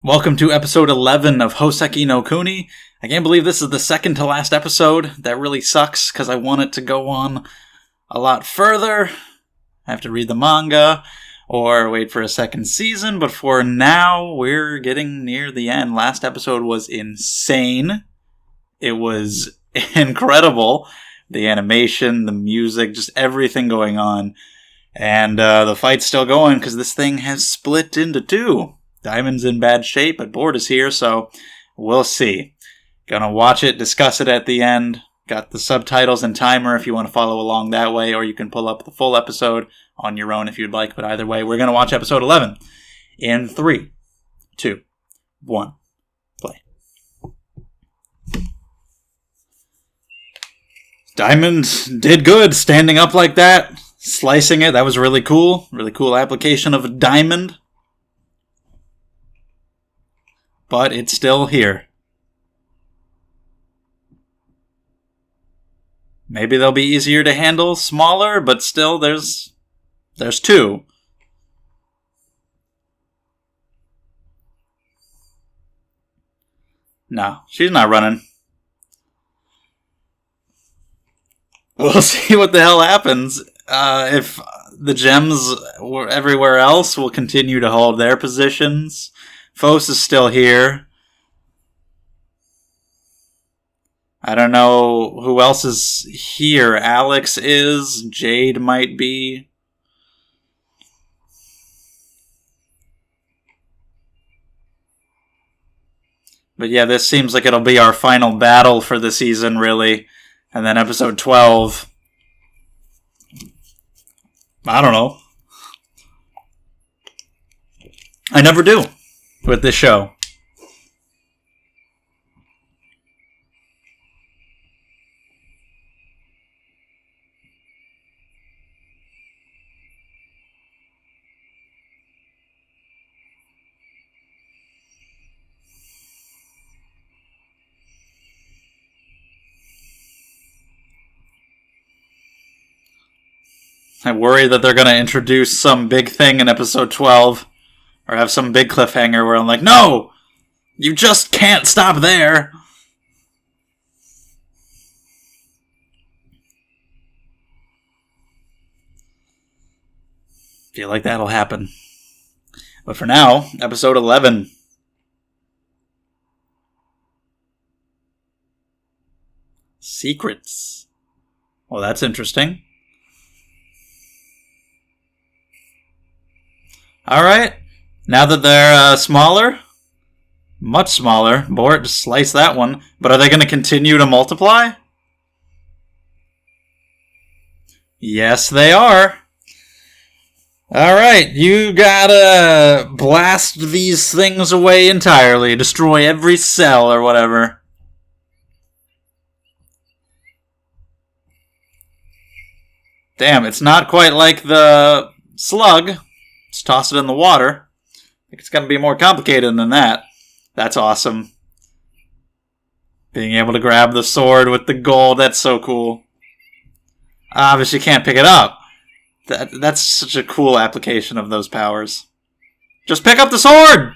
Welcome to episode 11 of Houseki no Kuni. I can't believe this is the second to last episode. That really sucks because I want it to go on a lot further. I have to read the manga or wait for a second season, but for now, we're getting near the end. Last episode was insane. It was incredible. The animation, the music, just everything going on. And the fight's still going because this thing has split into two. Diamond's in bad shape, but Board is here, so we'll see. Gonna watch it, discuss it at the end. Got the subtitles and timer if you want to follow along that way, or you can pull up the full episode on your own if you'd like, but either way, we're gonna watch episode 11. In 3, 2, 1, play. Diamond did good, standing up like that, slicing it. That was really cool. Really cool application of a diamond. But it's still here. Maybe they'll be easier to handle, smaller, but still there's two. No, she's not running. We'll see what the hell happens. If the gems were everywhere else will continue to hold their positions. Phos is still here. I don't know who else is here. Alex is. Jade might be. But yeah, this seems like it'll be our final battle for the season, really. And then episode 12. I don't know. I never do with this show. I worry that they're going to introduce some big thing in episode 12. Or have some big cliffhanger where I'm like, no! You just can't stop there! Feel like that'll happen. But for now, episode 11. Secrets. Well, that's interesting. Alright. Now that they're smaller, much smaller, Bort just sliced that one, but are they going to continue to multiply? Yes, they are. Alright, you gotta blast these things away entirely, destroy every cell or whatever. Damn, it's not quite like the slug. Just toss it in the water. I think it's going to be more complicated than that. That's awesome. Being able to grab the sword with the gold, that's so cool. Obviously, you can't pick it up. That's such a cool application of those powers. Just pick up the sword!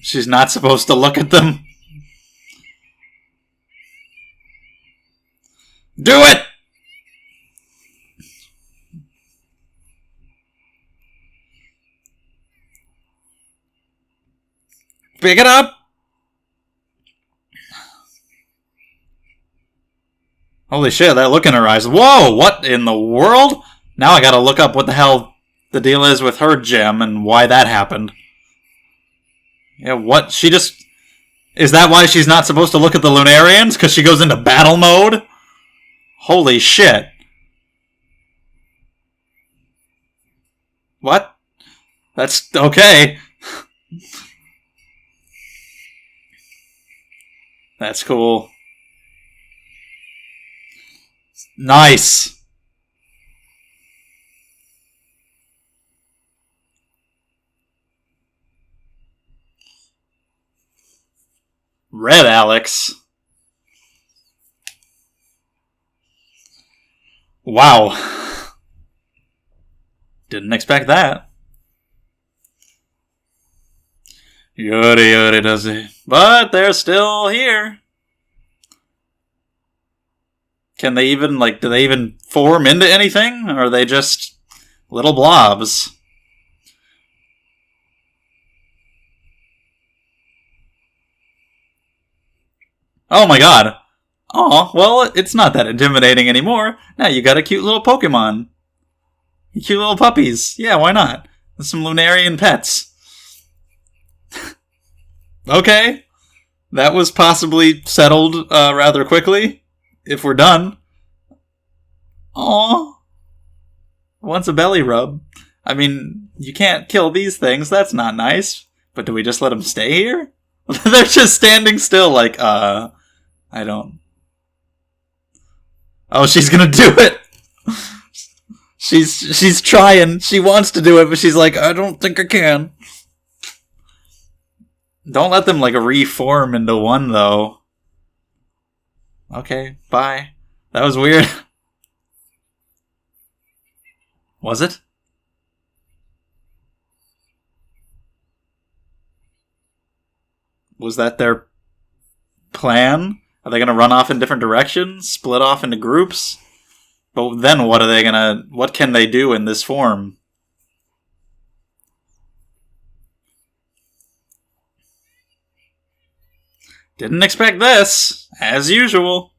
She's not supposed to look at them. Do it! Pick it up! Holy shit, that look in her eyes. Whoa, what in the world? Now I gotta look up what the hell the deal is with her gem and why that happened. Yeah, what? She just... Is that why she's not supposed to look at the Lunarians? Because she goes into battle mode? Holy shit. What? That's okay. That's cool. Nice. Red Alex. Wow. Didn't expect that. Yuri yuri does it. But they're still here. Can they even, do they even form into anything? Or are they just little blobs? Oh my god. Oh, well, it's not that intimidating anymore. Now you got a cute little Pokemon. Cute little puppies. Yeah, why not? Some Lunarian pets. Okay. That was possibly settled rather quickly. If we're done. Aww. Wants a belly rub. I mean, you can't kill these things. That's not nice. But do we just let them stay here? They're just standing still like, I don't... Oh, she's gonna do it! She's trying. She wants to do it, but she's like, I don't think I can. Don't let them, reform into one, though. Okay, bye. That was weird. Was it? Was that their plan? Are they gonna run off in different directions? Split off into groups? But then what can they do in this form? Didn't expect this, as usual.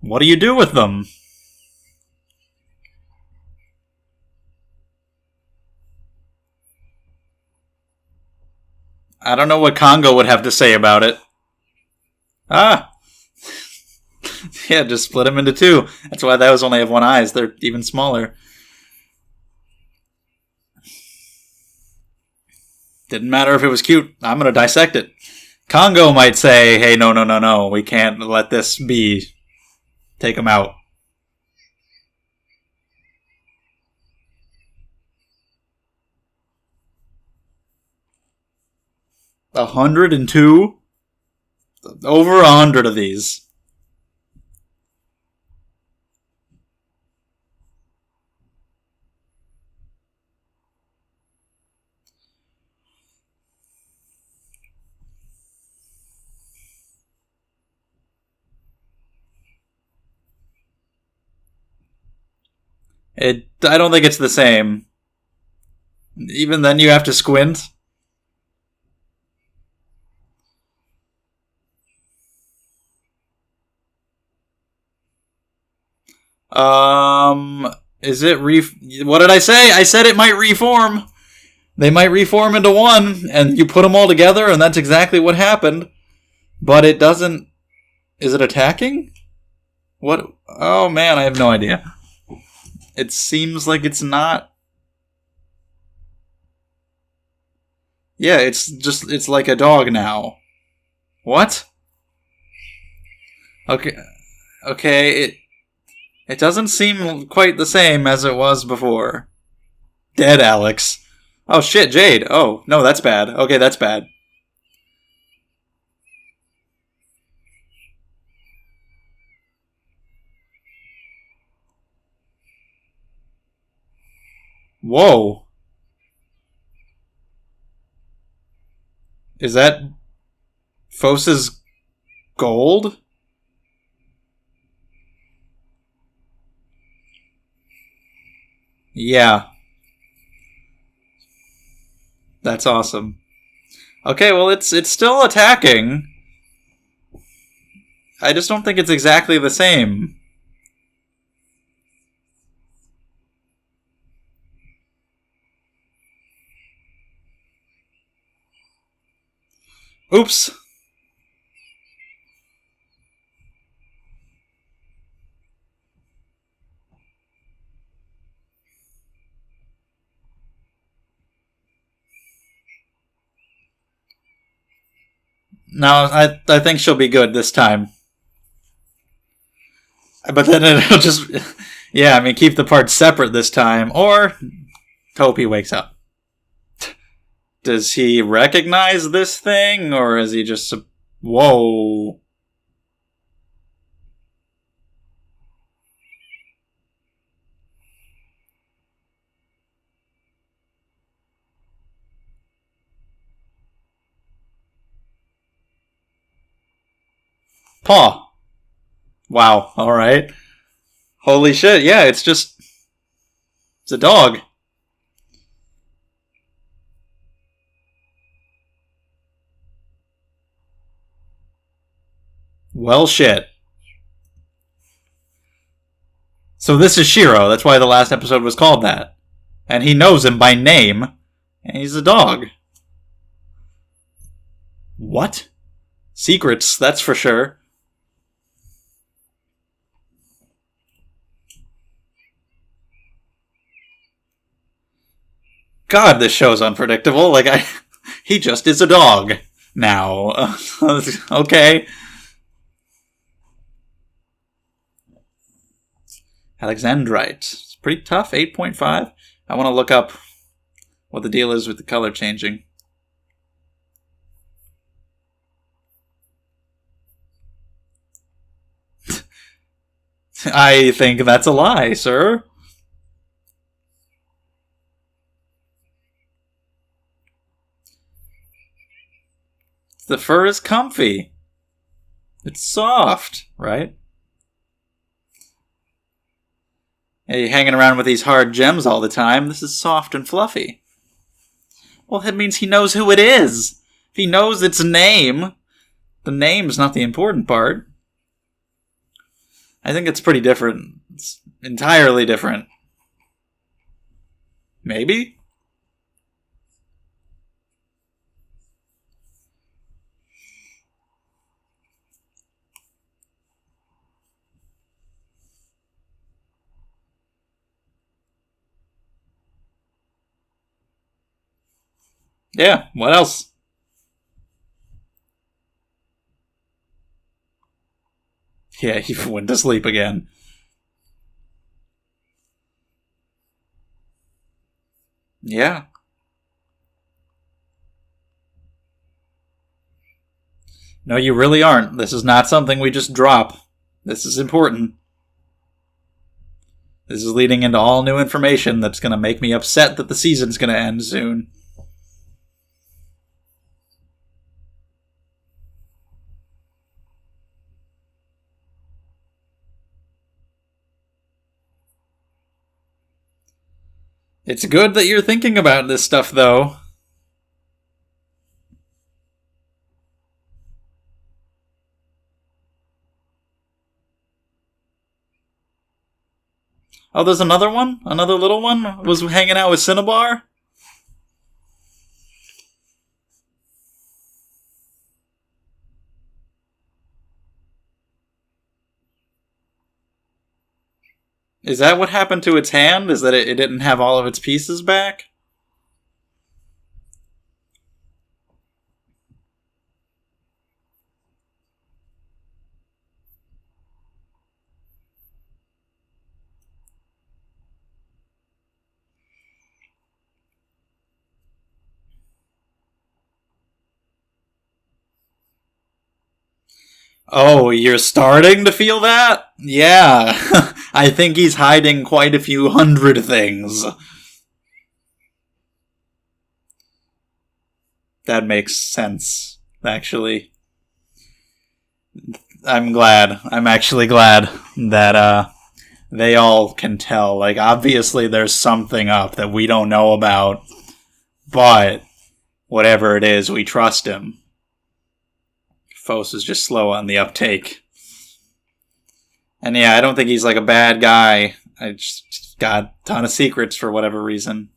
What do you do with them? I don't know what Congo would have to say about it. Ah! Yeah, just split them into two. That's why those only have one eyes. They're even smaller. Didn't matter if it was cute. I'm gonna dissect it. Congo might say, hey, no. We can't let this be. Take them out. A 102? Over 100 of these. I don't think it's the same. Even then you have to squint. Is it what did I say? I said it might reform. They might reform into one, and you put them all together, and that's exactly what happened. But it doesn't... Is it attacking? What? Oh man, I have no idea. It seems like it's not... Yeah, it's like a dog now. What? Okay, it doesn't seem quite the same as it was before. Dead Alex. Oh shit, Jade. Oh, no, that's bad. Okay, that's bad. Whoa. Is that Phos's gold? Yeah. That's awesome. Okay, well, it's still attacking. I just don't think it's exactly the same. Oops. No, I think she'll be good this time. But then it'll just... Yeah, I mean, keep the parts separate this time, or hope he wakes up. Does he recognize this thing, or is he just... Whoa. Paw. Wow, alright. Holy shit, yeah, it's a dog. Well, shit. So this is Shiro, that's why the last episode was called that. And he knows him by name, and he's a dog. What? Secrets, that's for sure. God, this show's unpredictable. He just is a dog now. Okay. Alexandrite. It's pretty tough, 8.5. I want to look up what the deal is with the color changing. I think that's a lie, sir. The fur is comfy. It's soft, right? Hey, you're hanging around with these hard gems all the time. This is soft and fluffy. Well, that means he knows who it is. If he knows its name, the name's not the important part. I think it's pretty different. It's entirely different. Maybe? Yeah, what else? Yeah, he went to sleep again. Yeah. No, you really aren't. This is not something we just drop. This is important. This is leading into all new information that's going to make me upset that the season's going to end soon. It's good that you're thinking about this stuff, though. Oh, there's another one? Another little one? Was hanging out with Cinnabar? Is that what happened to its hand? Is that it didn't have all of its pieces back? Oh, you're starting to feel that? Yeah. I think he's hiding quite a few hundred things. That makes sense, actually. I'm glad. I'm actually glad that they all can tell. Like, obviously there's something up that we don't know about, but whatever it is, we trust him. Phos is just slow on the uptake. And yeah, I don't think he's like a bad guy. I just got a ton of secrets for whatever reason.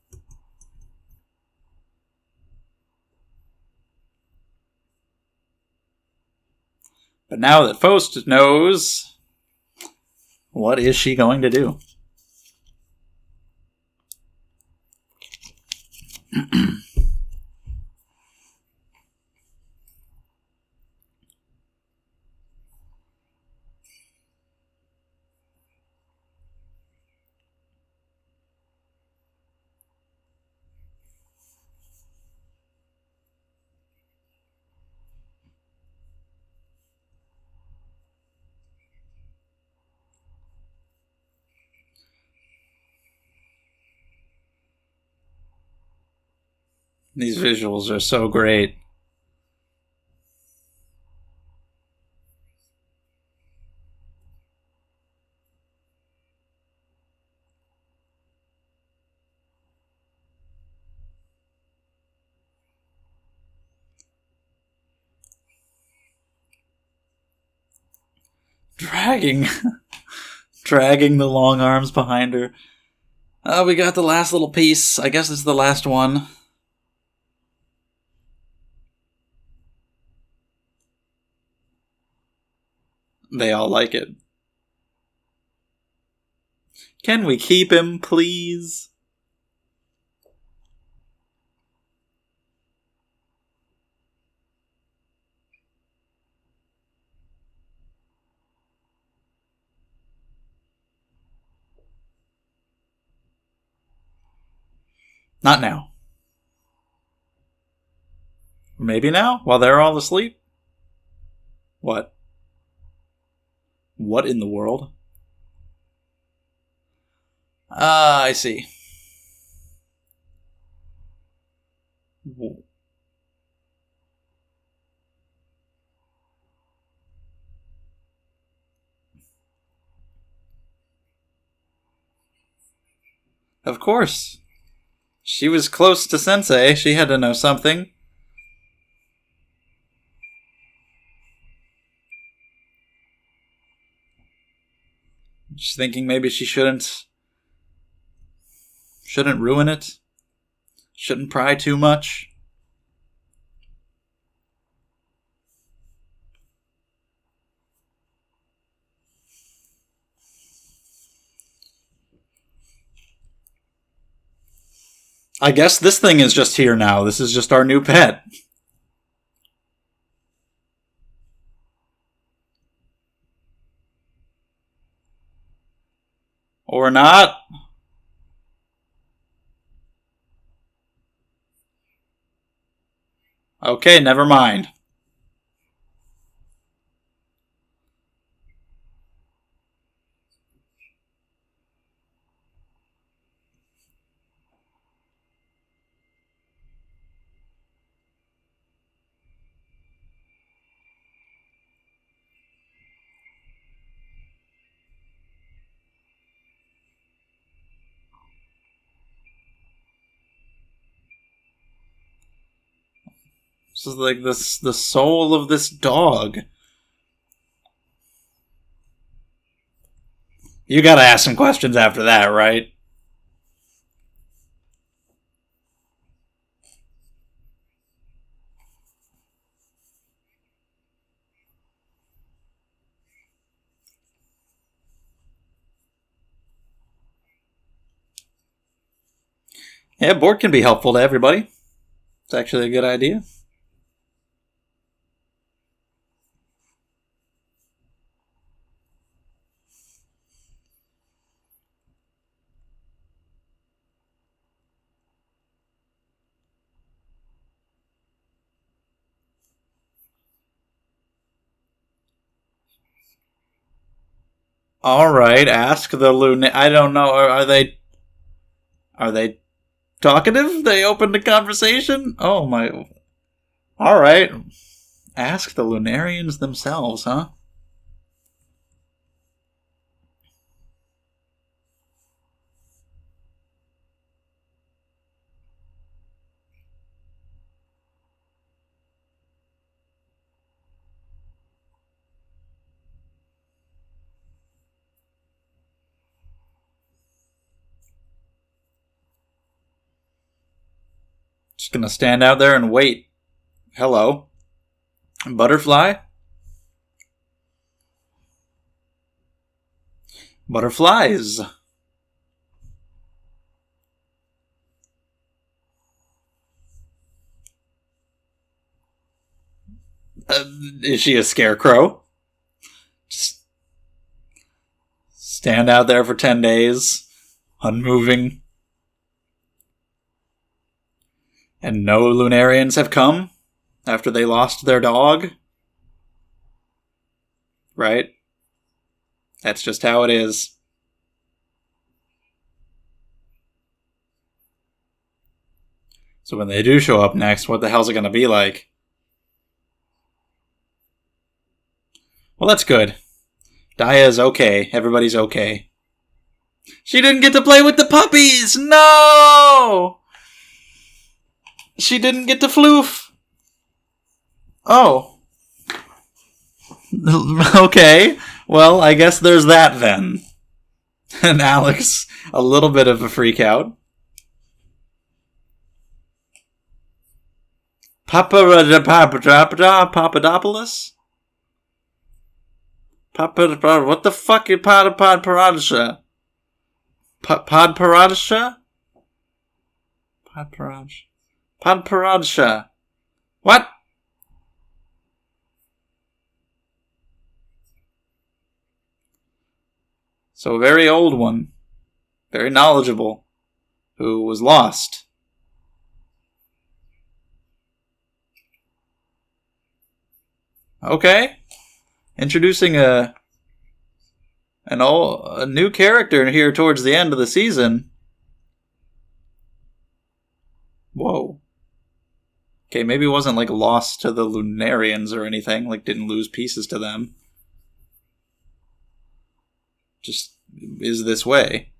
But now that Phos knows, what is she going to do? These visuals are so great. dragging the long arms behind her. We got the last little piece. I guess it's the last one. They all like it. Can we keep him, please? Not now. Maybe now, while they're all asleep? What? What in the world? I see. Of course. She was close to Sensei. She had to know something. She's thinking maybe she shouldn't ruin it. Shouldn't pry too much. I guess this thing is just here now. This is just our new pet. Or not. Okay, never mind. This is like the soul of this dog. You gotta ask some questions after that, right? Yeah, board can be helpful to everybody. It's actually a good idea. All right, ask the Luna. I don't know. Are they talkative? They opened a conversation? Oh my. All right. Ask the Lunarians themselves, huh? Just gonna stand out there and wait. Hello. Butterfly? Butterflies. Is she a scarecrow? Just stand out there for 10 days, unmoving. And no Lunarians have come after they lost their dog? Right? That's just how it is. So when they do show up next, what the hell's it going to be like? Well, that's good. Daya is okay. Everybody's okay. She didn't get to play with the puppies! No! She didn't get to floof. Oh. Okay. Well, I guess there's that then. And Alex, a little bit of a freak out. Papadopoulos? What the fuck is Podparadisha? Podparadisha? Podparadisha. What? So a very old one. Very knowledgeable. Who was lost. Okay. Introducing a new character here towards the end of the season. Whoa. Okay, maybe it wasn't like lost to the Lunarians or anything, like didn't lose pieces to them. Just is this way.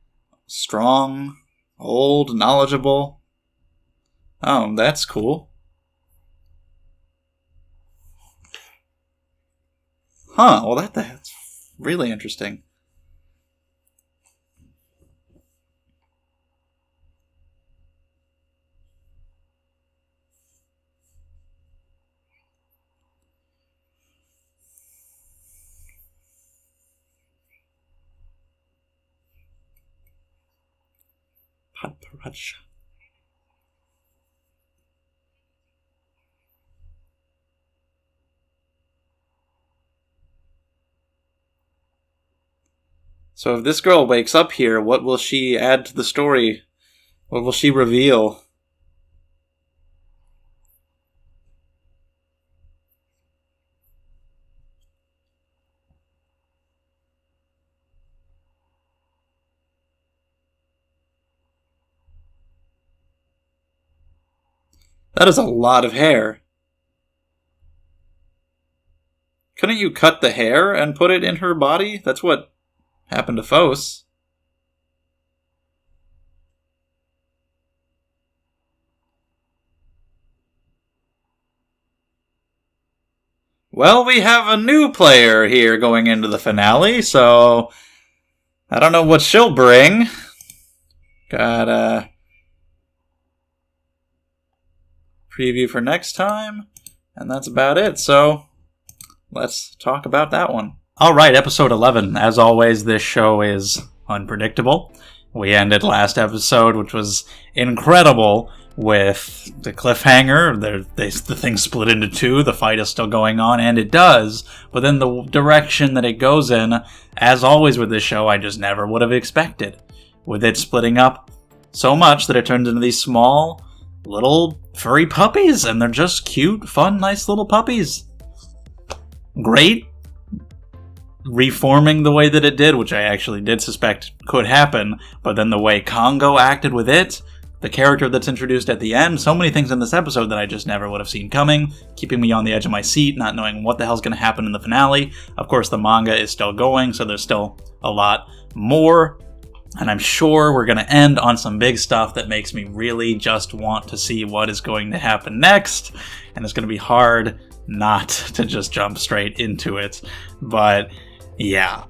Strong, old, knowledgeable. Oh, that's cool. Huh, well that's really interesting. Podparadisha. So if this girl wakes up here, what will she add to the story? What will she reveal? That is a lot of hair. Couldn't you cut the hair and put it in her body? That's what happened to Phos. Well, we have a new player here going into the finale, so I don't know what she'll bring. Got a preview for next time, and that's about it, so let's talk about that one. Alright, episode 11. As always, this show is unpredictable. We ended last episode, which was incredible, with the cliffhanger. The thing split into two, the fight is still going on, and it does, but then the direction that it goes in, as always with this show, I just never would have expected. With it splitting up so much that it turns into these small, little furry puppies, and they're just cute, fun, nice little puppies. Great. Reforming the way that it did, which I actually did suspect could happen, but then the way Congo acted with it, the character that's introduced at the end, so many things in this episode that I just never would have seen coming, keeping me on the edge of my seat, not knowing what the hell's going to happen in the finale. Of course, the manga is still going, so there's still a lot more, and I'm sure we're going to end on some big stuff that makes me really just want to see what is going to happen next, and it's going to be hard not to just jump straight into it, but yeah.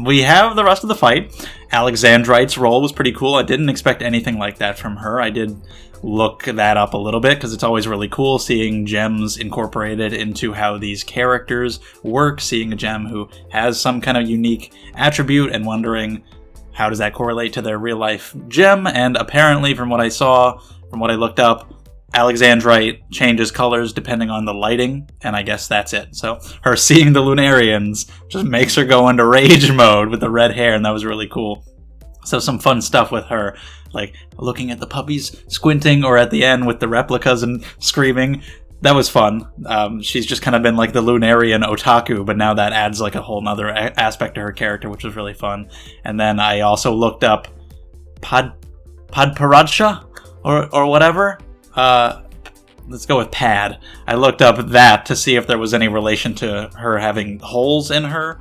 We have the rest of the fight. Alexandrite's role was pretty cool. I didn't expect anything like that from her. I did look that up a little bit, because it's always really cool seeing gems incorporated into how these characters work, seeing a gem who has some kind of unique attribute and wondering how does that correlate to their real-life gem, and apparently from what I saw, from what I looked up, Alexandrite changes colors depending on the lighting, and I guess that's it. So her seeing the Lunarians just makes her go into rage mode with the red hair, and that was really cool. So some fun stuff with her, like looking at the puppies, squinting, or at the end with the replicas and screaming. That was fun. She's just kind of been like the Lunarian otaku, but now that adds like a whole nother aspect to her character, which was really fun. And then I also looked up Podparadisha or whatever. Let's go with Pad. I looked up that to see if there was any relation to her having holes in her.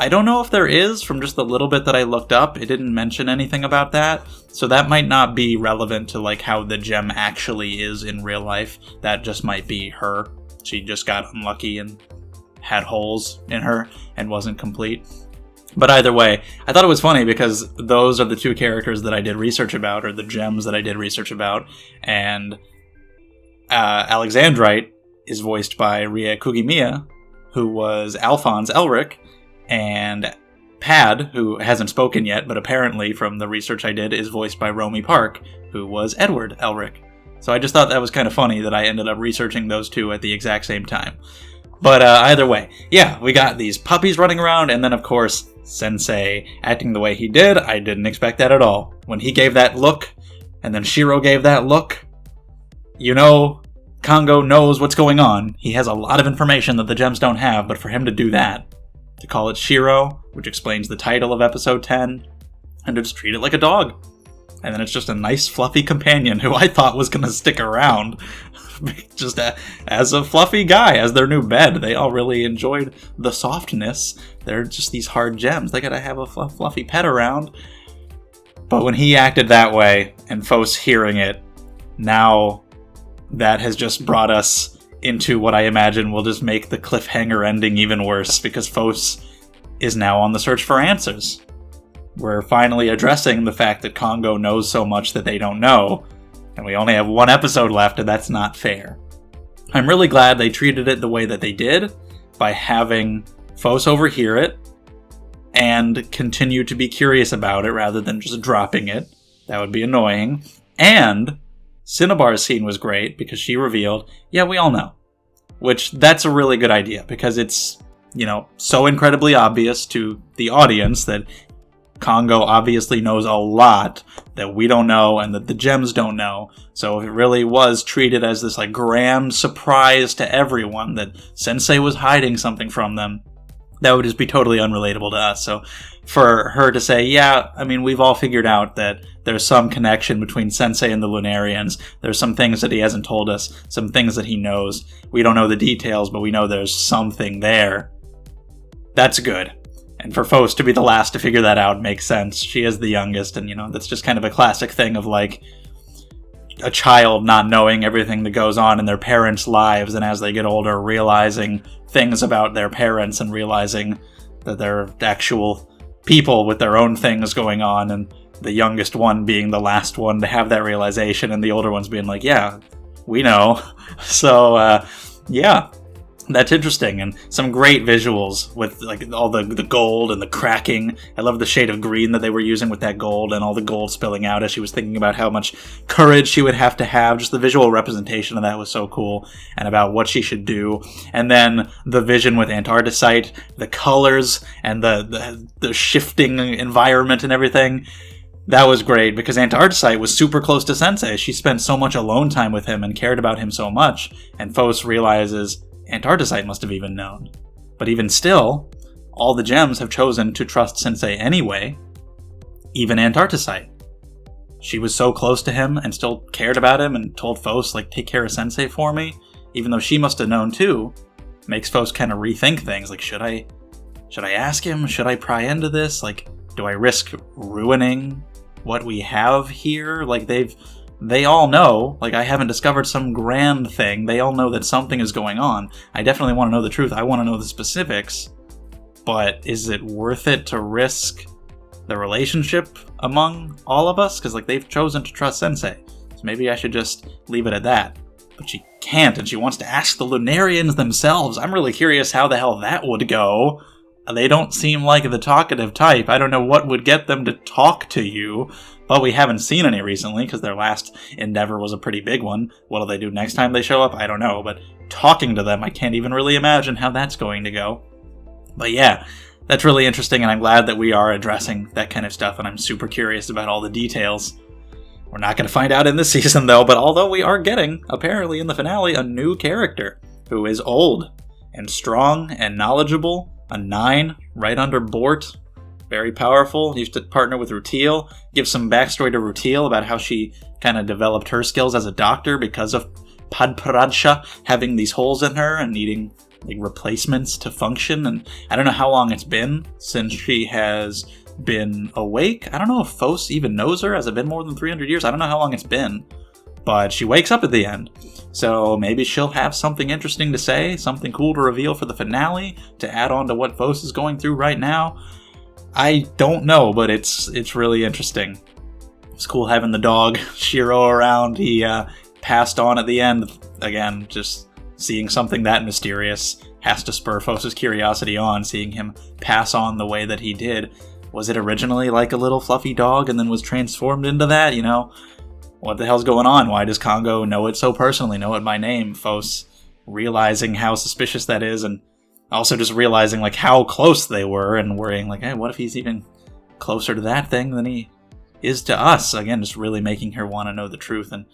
I don't know if there is, from just the little bit that I looked up. It didn't mention anything about that, so that might not be relevant to like how the gem actually is in real life. That just might be her. She just got unlucky and had holes in her and wasn't complete. But either way, I thought it was funny because those are the two characters that I did research about, or the gems that I did research about, and Alexandrite is voiced by Rie Kugimiya, who was Alphonse Elric, and Pad, who hasn't spoken yet, but apparently from the research I did, is voiced by Romy Park, who was Edward Elric. So I just thought that was kind of funny that I ended up researching those two at the exact same time. But either way, yeah, we got these puppies running around, and then of course, Sensei acting the way he did. I didn't expect that at all. When he gave that look, and then Shiro gave that look, you know, Kongo knows what's going on. He has a lot of information that the gems don't have, but for him to do that, to call it Shiro, which explains the title of episode 10, and to just treat it like a dog. And then it's just a nice fluffy companion who I thought was going to stick around just as a fluffy guy, as their new bed. They all really enjoyed the softness. They're just these hard gems. They gotta have a fluffy pet around. But when he acted that way, and Phos hearing it, now that has just brought us into what I imagine will just make the cliffhanger ending even worse, because Phos is now on the search for answers. We're finally addressing the fact that Kongo knows so much that they don't know, and we only have one episode left, and that's not fair. I'm really glad they treated it the way that they did, by having Phos overhear it, and continue to be curious about it rather than just dropping it. That would be annoying. And Cinnabar's scene was great, because she revealed, yeah, we all know. Which, that's a really good idea, because it's, you know, so incredibly obvious to the audience that Kongo obviously knows a lot that we don't know and that the gems don't know. So if it really was treated as this like grand surprise to everyone that Sensei was hiding something from them, that would just be totally unrelatable to us. So for her to say, yeah, I mean, we've all figured out that there's some connection between Sensei and the Lunarians. There's some things that he hasn't told us, some things that he knows. We don't know the details, but we know there's something there. That's good. And for Phos to be the last to figure that out makes sense. She is the youngest, and, you know, that's just kind of a classic thing of, like, a child not knowing everything that goes on in their parents' lives, and as they get older, realizing things about their parents and realizing that they're actual people with their own things going on, and the youngest one being the last one to have that realization, and the older ones being like, yeah, we know. So, yeah. That's interesting, and some great visuals with like all the gold and the cracking. I love the shade of green that they were using with that gold, and all the gold spilling out as she was thinking about how much courage she would have to have. Just the visual representation of that was so cool, and about what she should do. And then the vision with Antarcticite, the colors, and the shifting environment and everything. That was great, because Antarcticite was super close to Sensei. She spent so much alone time with him and cared about him so much, and Phos realizes Antarcticite must have even known. But even still, all the gems have chosen to trust Sensei anyway, even Antarcticite. She was so close to him and still cared about him and told Phos, like, take care of Sensei for me, even though she must have known too. Makes Phos kind of rethink things, like, should I ask him? Should I pry into this? Like, do I risk ruining what we have here? Like, they all know, like, I haven't discovered some grand thing. They all know that something is going on. I definitely want to know the truth. I want to know the specifics. But is it worth it to risk the relationship among all of us? Because, like, they've chosen to trust Sensei. So maybe I should just leave it at that. But she can't, and she wants to ask the Lunarians themselves. I'm really curious how the hell that would go. They don't seem like the talkative type. I don't know what would get them to talk to you. But we haven't seen any recently, because their last endeavor was a pretty big one. What'll they do next time they show up? I don't know, but talking to them, I can't even really imagine how that's going to go. But yeah, that's really interesting, and I'm glad that we are addressing that kind of stuff, and I'm super curious about all the details. We're not going to find out in this season, though, but although we are getting, apparently in the finale, a new character, who is old, and strong, and knowledgeable, a 9, right under Bort. Very powerful. He used to partner with Rutil. Give some backstory to Rutil about how she kind of developed her skills as a doctor because of Padparadsha having these holes in her and needing like replacements to function. And I don't know how long it's been since she has been awake. I don't know if Phos even knows her. Has it been more than 300 years? I don't know how long it's been. But she wakes up at the end. So maybe she'll have something interesting to say, something cool to reveal for the finale, to add on to what Phos is going through right now. I don't know, but it's really interesting. It's cool having the dog, Shiro, around. He passed on at the end. Again, just seeing something that mysterious has to spur Phos' curiosity on, seeing him pass on the way that he did. Was it originally like a little fluffy dog and then was transformed into that? You know, what the hell's going on? Why does Congo know it so personally, know it by name? Phos realizing how suspicious that is, and also just realizing like how close they were and worrying like, hey, what if he's even closer to that thing than he is to us? Again, just really making her want to know the truth, and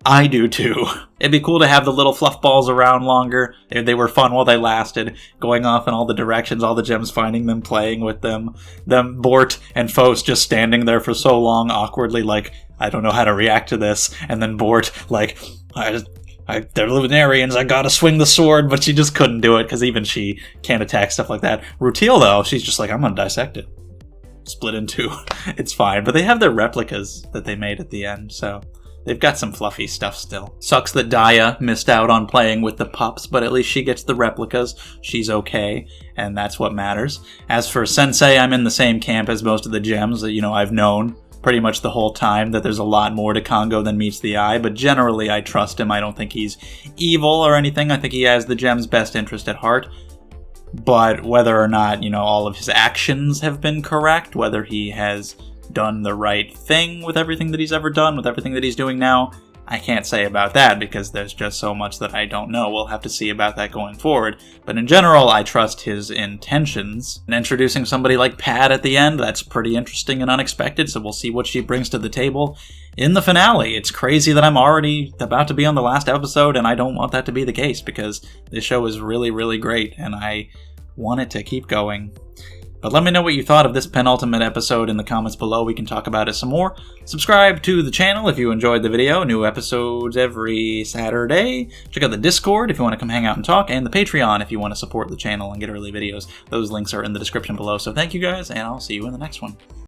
I do too. It'd be cool to have the little fluff balls around longer. They were fun while they lasted, going off in all the directions, all the gems, finding them, playing with them. Bort and Phos just standing there for so long, awkwardly, like, I don't know how to react to this. And then Bort, like, they're Lunarians, I gotta swing the sword, but she just couldn't do it, because even she can't attack stuff like that. Rutil, though, she's just like, I'm gonna dissect it. Split in two. It's fine. But they have their replicas that they made at the end, so they've got some fluffy stuff still. Sucks that Daya missed out on playing with the pups, but at least she gets the replicas. She's okay, and that's what matters. As for Sensei, I'm in the same camp as most of the gems that, I've known pretty much the whole time that there's a lot more to Congo than meets the eye, but generally I trust him. I don't think he's evil or anything. I think he has the gem's best interest at heart. But whether or not, all of his actions have been correct, whether he has done the right thing with everything that he's ever done, with everything that he's doing now, I can't say about that because there's just so much that I don't know. We'll have to see about that going forward. But in general, I trust his intentions. And introducing somebody like Pad at the end, that's pretty interesting and unexpected, so we'll see what she brings to the table in the finale. It's crazy that I'm already about to be on the last episode, and I don't want that to be the case because this show is really, really great, and I want it to keep going. But let me know what you thought of this penultimate episode in the comments below. We can talk about it some more. Subscribe to the channel if you enjoyed the video. New episodes every Saturday. Check out the Discord if you want to come hang out and talk, and the Patreon if you want to support the channel and get early videos. Those links are in the description below. So thank you guys, and I'll see you in the next one.